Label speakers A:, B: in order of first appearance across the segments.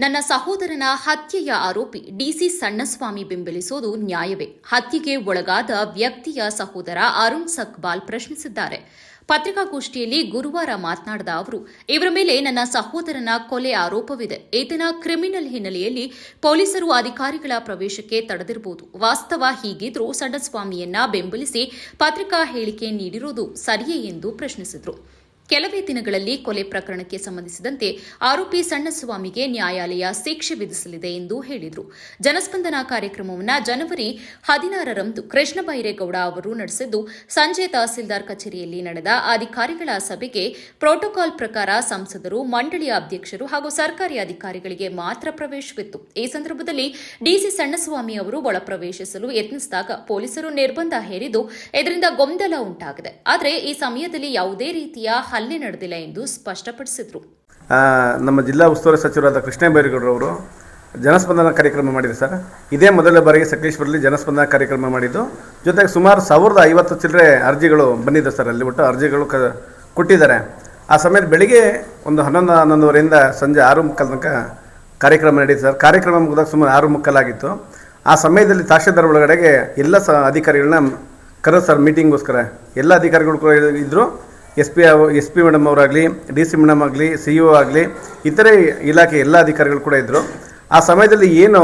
A: ನನ್ನ ಸಹೋದರನ ಹತ್ಯೆಯ ಆರೋಪಿ ಡಿಸಿ ಸಣ್ಣಸ್ವಾಮಿ ಬೆಂಬಲಿಸೋದು ನ್ಯಾಯವೇ? ಹತ್ಯೆಗೆ ಒಳಗಾದ ವ್ಯಕ್ತಿಯ ಸಹೋದರ ಅರುಣ್ ಸಕ್ಬಾಲ್ ಪ್ರಶ್ನಿಸಿದ್ದಾರೆ. ಪತ್ರಿಕಾಗೋಷ್ಠಿಯಲ್ಲಿ ಗುರುವಾರ ಮಾತನಾಡಿದ ಅವರು, ಇವರ ಮೇಲೆ ನನ್ನ ಸಹೋದರನ ಕೊಲೆ ಆರೋಪವಿದೆ. ಈತನ ಕ್ರಿಮಿನಲ್ ಹಿನ್ನೆಲೆಯಲ್ಲಿ ಪೊಲೀಸರು ಅಧಿಕಾರಿಗಳ ಪ್ರವೇಶಕ್ಕೆ ತಡೆದಿರಬಹುದು. ವಾಸ್ತವ ಹೀಗಿದ್ರೂ ಸಣ್ಣಸ್ವಾಮಿಯನ್ನ ಬೆಂಬಲಿಸಿ ಪತ್ರಿಕಾ ಹೇಳಿಕೆ ನೀಡಿರುವುದು ಸರಿಯೇ ಎಂದು ಪ್ರಶ್ನಿಸಿದರು. ಕೆಲವೇ ದಿನಗಳಲ್ಲಿ ಕೊಲೆ ಪ್ರಕರಣಕ್ಕೆ ಸಂಬಂಧಿಸಿದಂತೆ ಆರೋಪಿ ಸಣ್ಣಸ್ವಾಮಿಗೆ ನ್ಯಾಯಾಲಯ ಶಿಕ್ಷೆ ವಿಧಿಸಲಿದೆ ಎಂದು ಹೇಳಿದರು. ಜನಸ್ಪಂದನ ಕಾರ್ಯಕ್ರಮವನ್ನು ಜನವರಿ 16ರಂದು ಕೃಷ್ಣ ಬೈರೇಗೌಡ ಅವರು ನಡೆಸಿದ್ದು, ಸಂಜೆ ತಹಸೀಲ್ದಾರ್ ಕಚೇರಿಯಲ್ಲಿ ನಡೆದ ಅಧಿಕಾರಿಗಳ ಸಭೆಗೆ ಪ್ರೋಟೋಕಾಲ್ ಪ್ರಕಾರ ಸಂಸದರು, ಮಂಡಳಿಯ ಅಧ್ಯಕ್ಷರು ಹಾಗೂ ಸರ್ಕಾರಿ ಅಧಿಕಾರಿಗಳಿಗೆ ಮಾತ್ರ ಪ್ರವೇಶವಿತ್ತು. ಈ ಸಂದರ್ಭದಲ್ಲಿ ಡಿಸಿ ಸಣ್ಣಸ್ವಾಮಿ ಅವರು ಒಳ ಪ್ರವೇಶಿಸಲು ಯತ್ನಿಸಿದಾಗ ಪೊಲೀಸರು ನಿರ್ಬಂಧ ಹೇರಿದ್ದು, ಇದರಿಂದ ಗೊಂದಲ ಉಂಟಾಗಿದೆ. ಆದರೆ ಈ ಸಮಯದಲ್ಲಿ ಯಾವುದೇ ರೀತಿಯ ಹಲ್ಲೆ ನಡೆದಿಲ್ಲ ಎಂದು ಸ್ಪಷ್ಟಪಡಿಸಿದರು.
B: ನಮ್ಮ ಜಿಲ್ಲಾ ಉಸ್ತುವಾರಿ ಸಚಿವರಾದ ಕೃಷ್ಣ ಬೈರೇಗೌಡರವರು ಜನಸ್ಪಂದನ ಕಾರ್ಯಕ್ರಮ ಮಾಡಿದ್ರು ಸರ್. ಇದೇ ಮೊದಲ ಬಾರಿಗೆ ಸಕಲೇಶ್ಪುರದಲ್ಲಿ ಜನಸ್ಪಂದನ ಕಾರ್ಯಕ್ರಮ ಮಾಡಿದ್ದು, ಜೊತೆಗೆ ಸುಮಾರು 1050 ಚಿಲ್ಲರೆ ಅರ್ಜಿಗಳು ಬಂದಿದೆ ಸರ್. ಅಲ್ಲಿ ಒಟ್ಟು ಅರ್ಜಿಗಳು ಕೊಟ್ಟಿದ್ದಾರೆ. ಆ ಸಮಯದ ಬೆಳಿಗ್ಗೆ ಒಂದು 11-11:30ರಿಂದ ಸಂಜೆ 6:30 ತನಕ ಕಾರ್ಯಕ್ರಮ ನಡೀತು ಸರ್. ಕಾರ್ಯಕ್ರಮ ಮುಗಿದಾಗ ಸುಮಾರು 6:30 ಆಗಿತ್ತು. ಆ ಸಮಯದಲ್ಲಿ ತಹಶೀಲ್ದಾರ್ ಒಳಗಡೆಗೆ ಎಲ್ಲ ಅಧಿಕಾರಿಗಳನ್ನ ಕರೆದು ಸರ್ ಮೀಟಿಂಗ್ಗೋಸ್ಕರ. ಎಲ್ಲ ಅಧಿಕಾರಿಗಳು ಕೂಡ ಇದ್ದರು. ಎಸ್ ಪಿ ಮೇಡಮ್ ಅವರಾಗಲಿ, DC ಮೇಡಮ್ ಆಗಲಿ, CEO ಆಗಲಿ, ಇತರೆ ಇಲಾಖೆ ಎಲ್ಲ ಅಧಿಕಾರಿಗಳು ಕೂಡ ಇದ್ದರು. ಆ ಸಮಯದಲ್ಲಿ ಏನು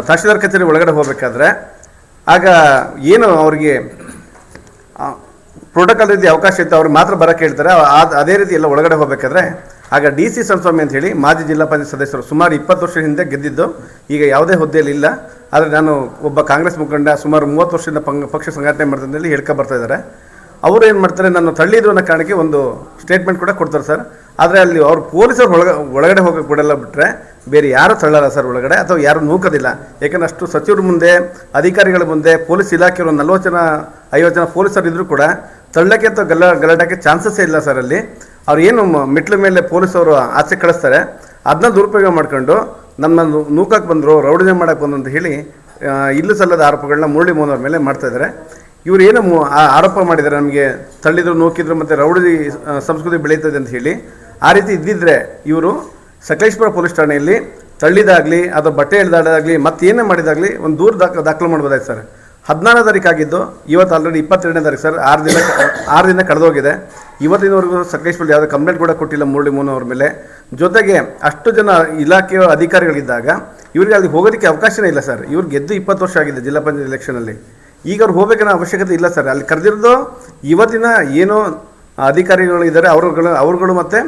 B: ತಹಶೀಲ್ದಾರ್ ಕಚೇರಿ ಒಳಗಡೆ ಹೋಗಬೇಕಾದ್ರೆ ಆಗ ಏನು ಅವರಿಗೆ ಪ್ರೋಟೋಕಾಲ್ ರೀತಿ ಅವಕಾಶ ಇತ್ತು, ಅವ್ರಿಗೆ ಮಾತ್ರ ಬರೋಕ್ಕೆ ಹೇಳ್ತಾರೆ. ಅದೇ ರೀತಿ ಎಲ್ಲ ಒಳಗಡೆ ಹೋಗಬೇಕಾದ್ರೆ ಆಗ DC ಸಣ್ಣಸ್ವಾಮಿ ಅಂತ ಹೇಳಿ ಮಾಜಿ ಜಿಲ್ಲಾ ಪಂಚಾಯತ್ ಸದಸ್ಯರು, ಸುಮಾರು 20 ವರ್ಷ ಹಿಂದೆ ಗೆದ್ದಿದ್ದು, ಈಗ ಯಾವುದೇ ಹುದ್ದೆಯಲ್ಲಿ ಇಲ್ಲ. ಆದರೆ ನಾನು ಒಬ್ಬ ಕಾಂಗ್ರೆಸ್ ಮುಖಂಡ, ಸುಮಾರು 30 ವರ್ಷದಿಂದ ಪಕ್ಷ ಸಂಘಟನೆ ಮಾಡ್ತಿದ್ದಲ್ಲಿ ಹೇಳ್ಕೊ ಬರ್ತಾ ಇದ್ದಾರೆ. ಅವರು ಏನು ಮಾಡ್ತಾರೆ, ನಾನು ತಳ್ಳಿದ್ರು ಅನ್ನೋ ಕಾರಣಕ್ಕೆ ಒಂದು ಸ್ಟೇಟ್ಮೆಂಟ್ ಕೂಡ ಕೊಡ್ತಾರೆ ಸರ್. ಆದರೆ ಅಲ್ಲಿ ಅವ್ರು ಪೊಲೀಸರು ಒಳಗಡೆ ಹೋಗೋಕೆ ಬಿಡಲ್ಲ, ಬಿಟ್ಟರೆ ಬೇರೆ ಯಾರು ತಳ್ಳಲ್ಲ ಸರ್ ಒಳಗಡೆ, ಅಥವಾ ಯಾರು ನೂಕೋದಿಲ್ಲ. ಯಾಕಂದ್ರೆ ಅಷ್ಟು ಸಚಿವರ ಮುಂದೆ, ಅಧಿಕಾರಿಗಳ ಮುಂದೆ, ಪೊಲೀಸ್ ಇಲಾಖೆಯವರು 40-50 ಜನ ಪೊಲೀಸರು ಇದ್ದರೂ ಕೂಡ ತಳ್ಳಕ್ಕೆ ಅಥವಾ ಗಲಾಟಕ್ಕೆ ಚಾನ್ಸಸ್ಸೇ ಇಲ್ಲ ಸರ್. ಅಲ್ಲಿ ಅವ್ರು ಏನು ಮೆಟ್ಲ ಮೇಲೆ ಪೊಲೀಸವರು ಆಚೆ ಕಳಿಸ್ತಾರೆ, ಅದನ್ನ ದುರುಪಯೋಗ ಮಾಡ್ಕೊಂಡು ನಮ್ಮನ್ನು ನೂಕಕ್ಕೆ ಬಂದರು, ರೌಡಿಜಮ್ ಮಾಡೋಕ್ಕೆ ಬಂದು ಅಂತ ಹೇಳಿ ಇಲ್ಲೂ ಸಲ್ಲದ ಆರೋಪಗಳನ್ನ ಮುರಳಿ ಮೋಹನ್ ಅವ್ರ ಮೇಲೆ ಮಾಡ್ತಾಯಿದ್ದಾರೆ. ಇವರು ಏನು ಆರೋಪ ಮಾಡಿದ್ದಾರೆ, ನಮಗೆ ತಳ್ಳಿದ್ರು, ನೂಕಿದ್ರು, ಮತ್ತು ರೌಡಿ ಸಂಸ್ಕೃತಿ ಬೆಳೀತದೆ ಅಂತ ಹೇಳಿ. ಆ ರೀತಿ ಇದ್ದಿದ್ದರೆ ಇವರು ಸಕಲೇಶ್ಪುರ ಪೊಲೀಸ್ ಠಾಣೆಯಲ್ಲಿ ತಳ್ಳಿದಾಗಲಿ ಅಥವಾ ಬಟ್ಟೆ ಎಳೆದಾಡೋದಾಗಲಿ ಮತ್ತೇನೇ ಮಾಡಿದಾಗಲಿ ಒಂದು ದೂರು ದಾಖಲು ಮಾಡ್ಬೋದಾಯ್ತು ಸರ್. 14ನೇ ತಾರೀಕು ಆಗಿದ್ದು, ಇವತ್ತು ಆಲ್ರೆಡಿ 22ನೇ ತಾರೀಕು ಸರ್. 6 ದಿನ ಕಳೆದೋಗಿದೆ. ಇವತ್ತಿನವರೆಗೂ ಸಕಲೇಶ್ಪುರ ಯಾವುದೇ ಕಂಪ್ಲೇಂಟ್ ಕೂಡ ಕೊಟ್ಟಿಲ್ಲ ಮುರಳಿ ಮೋಹನ್ ಅವ್ರ ಮೇಲೆ. ಜೊತೆಗೆ ಅಷ್ಟು ಜನ ಇಲಾಖೆಯ ಅಧಿಕಾರಿಗಳಿದ್ದಾಗ ಇವ್ರಿಗೆ ಅಲ್ಲಿ ಹೋಗೋದಕ್ಕೆ ಅವಕಾಶನೇ ಇಲ್ಲ ಸರ್. ಇವ್ರು ಗೆದ್ದು 20 ವರ್ಷ ಆಗಿದೆ ಜಿಲ್ಲಾ ಪಂಚಾಯತ್ ಎಲೆಕ್ಷನಲ್ಲಿ. ಈಗ ಅವ್ರು ಹೋಗಬೇಕನ್ನೋ ಅವಶ್ಯಕತೆ ಇಲ್ಲ ಸರ್. ಅಲ್ಲಿ ಕರೆದಿರೋದು ಇವತ್ತಿನ ಏನು ಅಧಿಕಾರಿಗಳು ಇದ್ದಾರೆ ಅವರುಗಳು ಮತ್ತು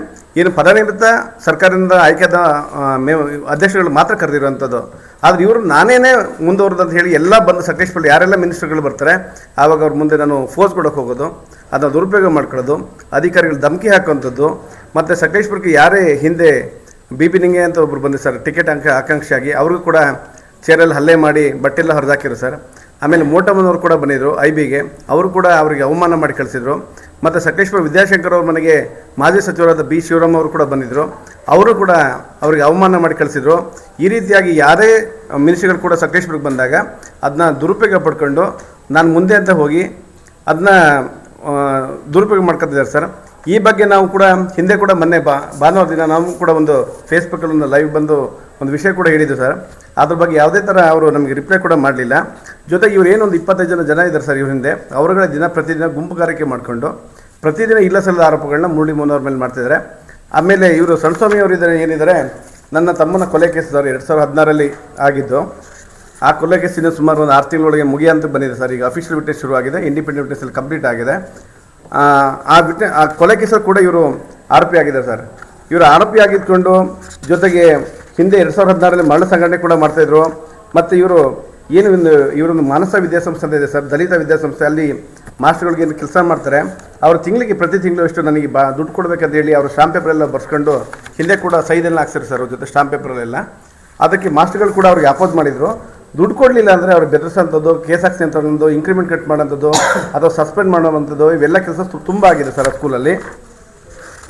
B: ಏನು ಪದನಿವೃತ್ತ ಸರ್ಕಾರದಿಂದ ಆಯ್ಕೆದ ಅಧ್ಯಕ್ಷರುಗಳು ಮಾತ್ರ ಕರೆದಿರುವಂಥದ್ದು. ಆದರೆ ಇವರು ನಾನೇನೇ ಮುಂದುವರೆದಂತ ಹೇಳಿ ಎಲ್ಲ ಬಂದು ಸಕಲೇಶ್ಪುರ ಯಾರೆಲ್ಲ ಮಿನಿಸ್ಟರ್ಗಳು ಬರ್ತಾರೆ ಆವಾಗ ಅವ್ರ ಮುಂದೆ ನಾನು ಫೋರ್ಸ್ ಕೊಡೋಕೆ ಹೋಗೋದು, ಅದನ್ನು ದುರುಪಯೋಗ ಮಾಡ್ಕೊಳ್ಳೋದು, ಅಧಿಕಾರಿಗಳು ಧಮಕಿ ಹಾಕುವಂಥದ್ದು. ಮತ್ತು ಸಕಲೇಶ್ಪುರಕ್ಕೆ ಯಾರೇ ಹಿಂದೆ BP ನಿಂಗೆ ಅಂತ ಒಬ್ಬರು ಬಂದಿದ್ದಾರೆ ಸರ್, ಟಿಕೆಟ್ ಆಕಾಂಕ್ಷಿಯಾಗಿ, ಅವ್ರಿಗೂ ಕೂಡ ಚೇರಲ್ಲಿ ಹಲ್ಲೆ ಮಾಡಿ ಬಟ್ಟೆಲ್ಲ ಹರಿದಾಕಿರು ಸರ್. ಆಮೇಲೆ ಮೋಟಮ್ಮನವರು ಕೂಡ ಬಂದಿದ್ದರು IBಗೆ, ಅವರು ಕೂಡ ಅವರಿಗೆ ಅವಮಾನ ಮಾಡಿ ಕಳಿಸಿದರು. ಮತ್ತು ಸಕಲೇಶ್ಪುರ ವಿದ್ಯಾಶಂಕರ್ ಅವ್ರ ಮನೆಗೆ ಮಾಜಿ ಸಚಿವರಾದ B ಶಿವರಾಮ್ ಅವರು ಕೂಡ ಬಂದಿದ್ದರು, ಅವರು ಕೂಡ ಅವರಿಗೆ ಅವಮಾನ ಮಾಡಿ ಕಳಿಸಿದರು. ಈ ರೀತಿಯಾಗಿ ಯಾರೇ ಮಿನಿಸ್ಟ್ರಿಗಳು ಕೂಡ ಸಕಲೇಶ್ಪುರಕ್ಕೆ ಬಂದಾಗ ಅದನ್ನ ದುರುಪಯೋಗ ಪಡ್ಕೊಂಡು ನಾನು ಮುಂದೆ ಅಂತ ಹೋಗಿ ಅದನ್ನ ದುರುಪಯೋಗ ಮಾಡ್ಕೊತಿದ್ದಾರೆ ಸರ್. ಈ ಬಗ್ಗೆ ನಾವು ಕೂಡ ಹಿಂದೆ ಕೂಡ ಮೊನ್ನೆ ಭಾನುವಾರ ದಿನ ನಾವು ಕೂಡ ಒಂದು ಫೇಸ್ಬುಕ್ಕಲ್ಲಿ ಒಂದು ಲೈವ್ ಬಂದು ಒಂದು ವಿಷಯ ಕೂಡ ಹೇಳಿದ್ದು ಸರ್. ಅದ್ರ ಬಗ್ಗೆ ಯಾವುದೇ ಥರ ಅವರು ನಮಗೆ ರಿಪ್ಲೈ ಕೂಡ ಮಾಡಲಿಲ್ಲ. ಜೊತೆಗೆ ಇವ್ರು ಏನೊಂದು 25 ಜನ ಇದ್ದಾರೆ ಸರ್ ಇವ್ರ ಹಿಂದೆ. ಅವರುಗಳ ಪ್ರತಿದಿನ ಗುಂಪುಗಾರಿಕೆ ಮಾಡಿಕೊಂಡು ಪ್ರತಿದಿನ ಇಲ್ಲ ಸಲ್ಲದ ಆರೋಪಗಳನ್ನ ಮುರಳಿ ಮೋಹನ್ ಅವ್ರ ಮೇಲೆ ಮಾಡ್ತಿದ್ದಾರೆ. ಆಮೇಲೆ ಇವರು ಸಣ್ಣಸ್ವಾಮಿ ಅವರು ಇದ್ದಾರೆ ಏನಿದ್ದಾರೆ, ನನ್ನ ತಮ್ಮನ ಕೊಲೆ ಕೇಸ್ ಸರ್ 2016ರಲ್ಲಿ ಆಗಿದ್ದು. ಆ ಕೊಲೆ ಕೇಸಿನ ಸುಮಾರು ಒಂದು 6 ತಿಂಗಳೊಳಗೆ ಮುಗಿಯಂತ ಬಂದಿದೆ ಸರ್. ಈಗ ಅಫಿಷಿಯಲ್ ವಿಟ್ನೆಸ್ ಶುರುವಾಗಿದೆ, ಇಂಡಿಪೆಂಡೆಂಟ್ ವಿಟ್ನೆಸ್ಸಲ್ಲಿ ಕಂಪ್ಲೀಟ್ ಆಗಿದೆ. ಆ ಕೊಲೆ ಕೇಸಲ್ಲಿ ಕೂಡ ಇವರು ಆರೋಪಿ ಆಗಿದ್ದಾರೆ ಸರ್. ಇವರು ಆರೋಪಿ ಆಗಿದ್ಕೊಂಡು ಜೊತೆಗೆ ಹಿಂದೆ 2016ರಲ್ಲಿ ಮರಳು ಸಂಘಟನೆ ಕೂಡ ಮಾಡ್ತಾಯಿದ್ರು. ಮತ್ತು ಇವರೊಂದು ಮಾನಸ ವಿದ್ಯಾಸಂಸ್ಥೆ ಅಂತ ಇದೆ ಸರ್, ದಲಿತ ವಿದ್ಯಾಸಂಸ್ಥೆ. ಅಲ್ಲಿ ಮಾಸ್ಟರ್ಗಳಿಗೆ ಏನು ಕೆಲಸ ಮಾಡ್ತಾರೆ. ಅವರು ಪ್ರತಿ ತಿಂಗಳು ಎಷ್ಟು ನನಗೆ ದುಡ್ಡು ಕೊಡಬೇಕಂತ ಹೇಳಿ ಅವರು ಸ್ಟಾಂಪ್ ಪೇಪರೆಲ್ಲ ಬರ್ಸ್ಕೊಂಡು ಹಿಂದೆ ಕೂಡ ಸೈದೆಲ್ಲ ಹಾಕ್ಸಿರು ಸರ್ ಅವ್ರ ಜೊತೆ ಸ್ಟಾಂಪ್ ಪೇಪರಲ್ಲೆಲ್ಲ. ಅದಕ್ಕೆ ಮಾಸ್ಟರ್ಗಳು ಕೂಡ ಅವ್ರಿಗೆ ಅಪೋಸ್ ಮಾಡಿದರು. ದುಡ್ಡು ಕೊಡಲಿಲ್ಲ ಅಂದರೆ ಅವ್ರು ಬೆದರಿಸೋಂಥದ್ದು, ಕೇಸ್ ಹಾಕ್ಸೋಂಥದ್ದು, ಇಂಕ್ರಿಮೆಂಟ್ ಕಟ್ ಮಾಡೋಂಥದ್ದು ಅಥವಾ ಸಸ್ಪೆಂಡ್ ಮಾಡೋವಂಥದ್ದು, ಇವೆಲ್ಲ ಕೆಲಸ ತುಂಬ ಆಗಿದೆ ಸರ್ ಆ ಸ್ಕೂಲಲ್ಲಿ.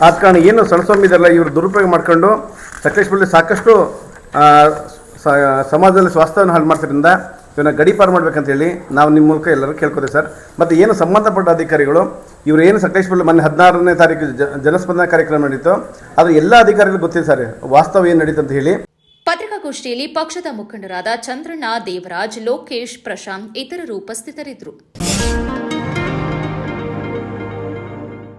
B: ಆದ ಕಾರಣ ಏನು ಸಣ್ಣಸ್ವಾಮಿ ಇದೆಲ್ಲ ಇವರು ದುರುಪಯೋಗ ಮಾಡ್ಕೊಂಡು ಸಕಲೇಶ್ಪುರದಲ್ಲಿ ಸಾಕಷ್ಟು ಸಮಾಜದಲ್ಲಿ ಸ್ವಾಸ್ಥ್ಯವನ್ನು ಹಾಳು ಮಾಡ್ತಿರೋದ್ರಿಂದ ಇವನ್ನ ಗಡೀಪಾರು ಮಾಡ್ಬೇಕಂತ ಹೇಳಿ ನಾವು ನಿಮ್ಮ ಮೂಲಕ ಎಲ್ಲರೂ ಕೇಳ್ಕೊತೀವಿ ಸರ್. ಮತ್ತು ಏನು ಸಂಬಂಧಪಟ್ಟ ಅಧಿಕಾರಿಗಳು ಇವರು ಏನು ಸಕಲೇಶ್ಪುರ ಮೊನ್ನೆ 16ನೇ ತಾರೀಕು ಜನಸ್ಪಂದನ ಕಾರ್ಯಕ್ರಮ ನಡೀತು, ಅದು ಎಲ್ಲ ಅಧಿಕಾರಿಗಳು ಗೊತ್ತಿದೆ ಸರ್ ವಾಸ್ತವ ಏನು ನಡೀತು ಅಂತ ಹೇಳಿ.
A: ಪತ್ರಿಕಾಗೋಷ್ಠಿಯಲ್ಲಿ ಪಕ್ಷದ ಮುಖಂಡರಾದ ಚಂದ್ರಣ್ಣ, ದೇವರಾಜ್, ಲೋಕೇಶ್, ಪ್ರಶಾಂತ್ ಇತರರು ಉಪಸ್ಥಿತರಿದ್ದರು.